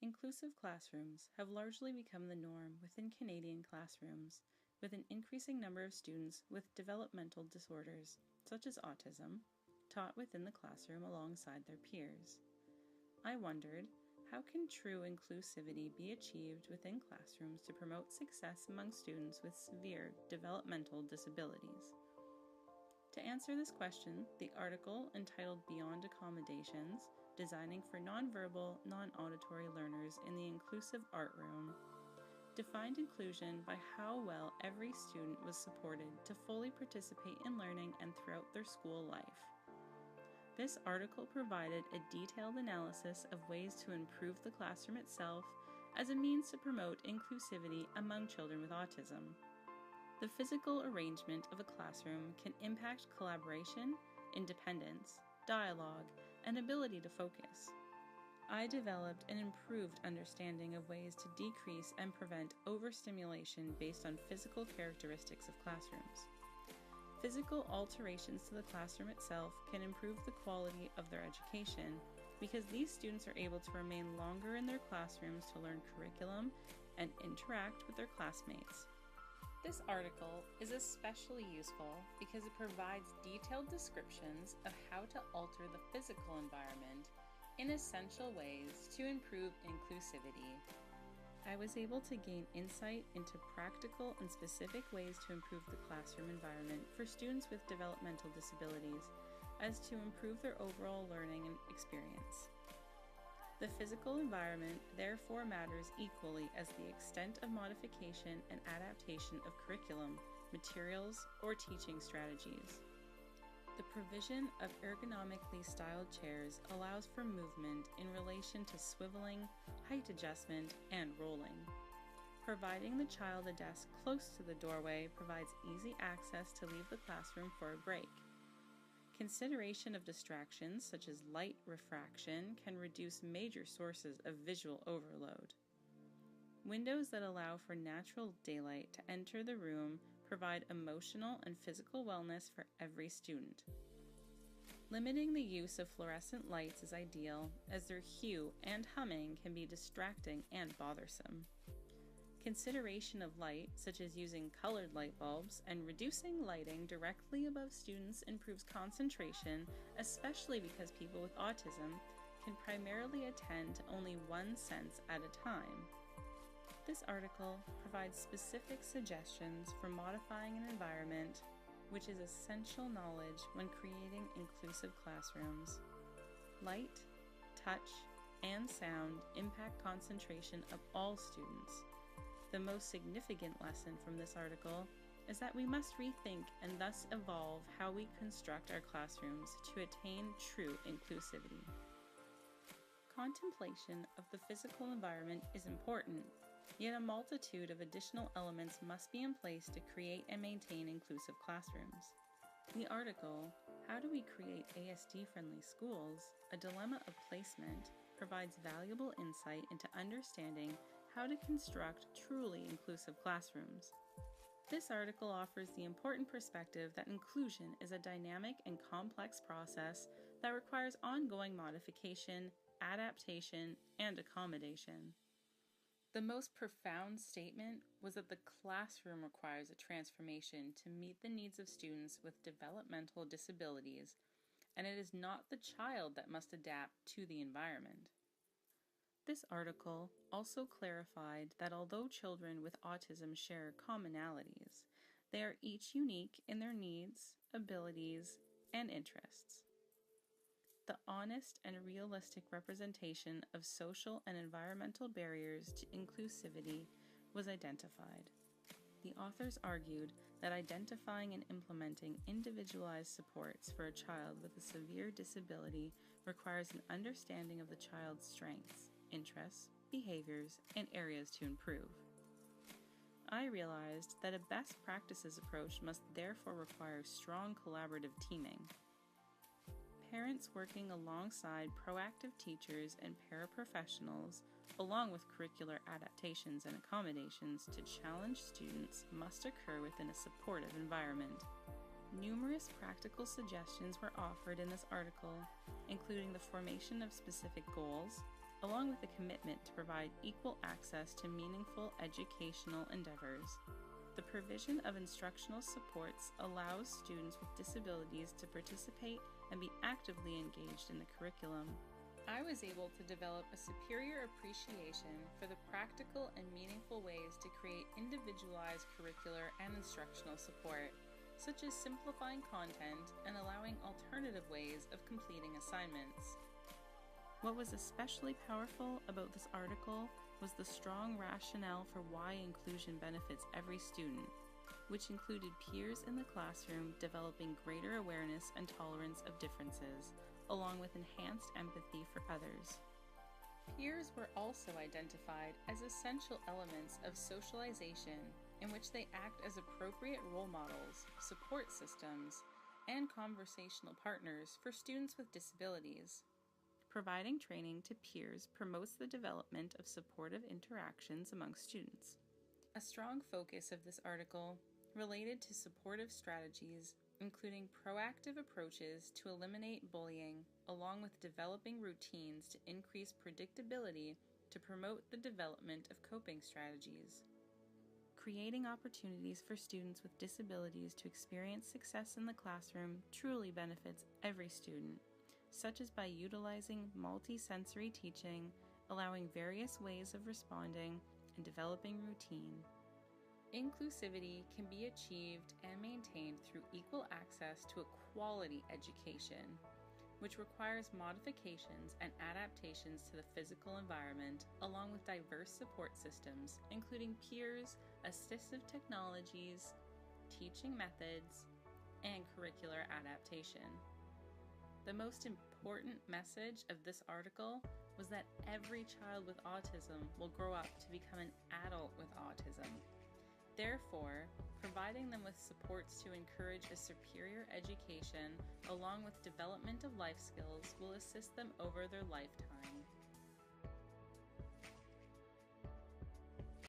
Inclusive classrooms have largely become the norm within Canadian classrooms, with an increasing number of students with developmental disorders, such as autism, taught within the classroom alongside their peers. I wondered, how can true inclusivity be achieved within classrooms to promote success among students with severe developmental disabilities? To answer this question, the article entitled Beyond Accommodations, Designing for Nonverbal, Non-Auditory Learners in the Inclusive Art Room, defined inclusion by how well every student was supported to fully participate in learning and throughout their school life. This article provided a detailed analysis of ways to improve the classroom itself as a means to promote inclusivity among children with autism. The physical arrangement of a classroom can impact collaboration, independence, dialogue, and ability to focus. I developed an improved understanding of ways to decrease and prevent overstimulation based on physical characteristics of classrooms. Physical alterations to the classroom itself can improve the quality of their education because these students are able to remain longer in their classrooms to learn curriculum and interact with their classmates. This article is especially useful because it provides detailed descriptions of how to alter the physical environment in essential ways to improve inclusivity. I was able to gain insight into practical and specific ways to improve the classroom environment for students with developmental disabilities as to improve their overall learning and experience. The physical environment therefore matters equally as the extent of modification and adaptation of curriculum, materials, or teaching strategies. The provision of ergonomically styled chairs allows for movement in relation to swiveling, height adjustment, and rolling. Providing the child a desk close to the doorway provides easy access to leave the classroom for a break. Consideration of distractions such as light refraction can reduce major sources of visual overload. Windows that allow for natural daylight to enter the room provide emotional and physical wellness for every student. Limiting the use of fluorescent lights is ideal, as their hue and humming can be distracting and bothersome. Consideration of light, such as using colored light bulbs and reducing lighting directly above students, improves concentration, especially because people with autism can primarily attend to only one sense at a time. This article provides specific suggestions for modifying an environment, which is essential knowledge when creating inclusive classrooms. Light, touch, and sound impact concentration of all students. The most significant lesson from this article is that we must rethink and thus evolve how we construct our classrooms to attain true inclusivity. Contemplation of the physical environment is important, yet a multitude of additional elements must be in place to create and maintain inclusive classrooms. The article, How Do We Create ASD-Friendly Schools? A Dilemma of Placement, provides valuable insight into understanding how to construct truly inclusive classrooms. This article offers the important perspective that inclusion is a dynamic and complex process that requires ongoing modification, adaptation, and accommodation. The most profound statement was that the classroom requires a transformation to meet the needs of students with developmental disabilities, and it is not the child that must adapt to the environment. This article also clarified that although children with autism share commonalities, they are each unique in their needs, abilities, and interests. The honest and realistic representation of social and environmental barriers to inclusivity was identified. The authors argued that identifying and implementing individualized supports for a child with a severe disability requires an understanding of the child's strengths, interests, behaviors, and areas to improve. I realized that a best practices approach must therefore require strong collaborative teaming. Parents working alongside proactive teachers and paraprofessionals, along with curricular adaptations and accommodations to challenge students, must occur within a supportive environment. Numerous practical suggestions were offered in this article, including the formation of specific goals, along with a commitment to provide equal access to meaningful educational endeavors. The provision of instructional supports allows students with disabilities to participate and be actively engaged in the curriculum. I was able to develop a superior appreciation for the practical and meaningful ways to create individualized curricular and instructional support, such as simplifying content and allowing alternative ways of completing assignments. What was especially powerful about this article was the strong rationale for why inclusion benefits every student, which included peers in the classroom developing greater awareness and tolerance of differences, along with enhanced empathy for others. Peers were also identified as essential elements of socialization in which they act as appropriate role models, support systems, and conversational partners for students with disabilities. Providing training to peers promotes the development of supportive interactions among students. A strong focus of this article related to supportive strategies, including proactive approaches to eliminate bullying, along with developing routines to increase predictability to promote the development of coping strategies. Creating opportunities for students with disabilities to experience success in the classroom truly benefits every student, such as by utilizing multi-sensory teaching, allowing various ways of responding, and developing routine. Inclusivity can be achieved and maintained through equal access to a quality education, which requires modifications and adaptations to the physical environment, along with diverse support systems, including peers, assistive technologies, teaching methods, and curricular adaptation. The most important message of this article was that every child with autism will grow up to become an adult with autism. Therefore, providing them with supports to encourage a superior education along with development of life skills will assist them over their lifetime.